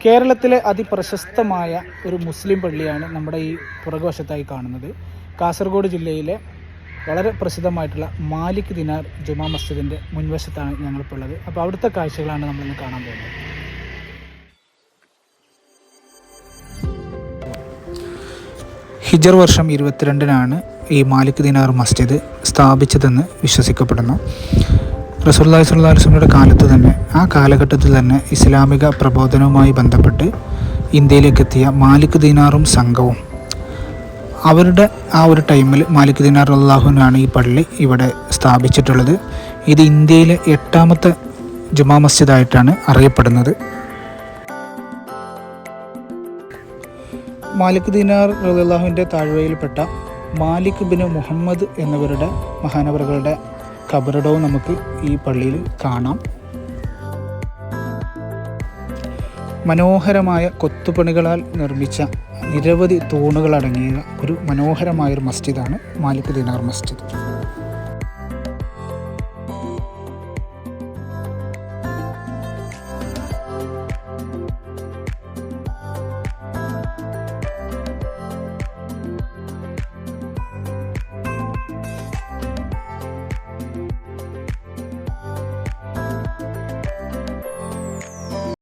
കേരളത്തിലെ അതിപ്രശസ്തമായ ഒരു മുസ്ലിം പള്ളിയാണ് നമ്മുടെ ഈ പുറകുവശത്തായി കാണുന്നത്. കാസർഗോഡ് ജില്ലയിലെ വളരെ പ്രസിദ്ധമായിട്ടുള്ള മാലിക് ദിനാർ ജുമാ മസ്ജിദിൻ്റെ മുൻവശത്താണ് ഞങ്ങളിപ്പോൾ ഉള്ളത്. അപ്പോൾ അവിടുത്തെ കാഴ്ചകളാണ് നമ്മളിന്ന് കാണാൻ പോകുന്നത്. ഹിജർ വർഷം 22-നാണ് ഈ മാലിക് ദിനാർ മസ്ജിദ് സ്ഥാപിച്ചതെന്ന് വിശ്വസിക്കപ്പെടുന്നു. റസൂലുള്ളാഹി സ്വല്ലല്ലാഹു അലൈഹി വസല്ലമയുടെ കാലത്ത് തന്നെ, ആ കാലഘട്ടത്തിൽ തന്നെ ഇസ്ലാമിക പ്രബോധനവുമായി ബന്ധപ്പെട്ട് ഇന്ത്യയിലേക്ക് എത്തിയ മാലിക് ദിനാറും സംഘവും അവരുടെ ആ ഒരു ടൈമിൽ മാലിക് ദിനാർ റളിയല്ലാഹുവിനാണ് ഈ പള്ളി ഇവിടെ സ്ഥാപിച്ചിട്ടുള്ളത്. ഇത് ഇന്ത്യയിലെ 8ാമത്തെ ജുമാ മസ്ജിദായിട്ടാണ് അറിയപ്പെടുന്നത്. മാലിക് ദിനാർ റളിയല്ലാഹുവിൻ്റെ താഴ്വരയിൽപ്പെട്ട മാലിക് ബിൻ മുഹമ്മദ് എന്നിവരുടെ മഹാനവറുകളുടെ ഖബറിടവും നമുക്ക് ഈ പള്ളിയിൽ കാണാം. മനോഹരമായ കൊത്തുപണികളാൽ നിർമ്മിച്ച നിരവധി തൂണുകളടങ്ങിയ ഒരു മനോഹരമായൊരു മസ്ജിദാണ് മാലിക് ദിനാർ മസ്ജിദ്.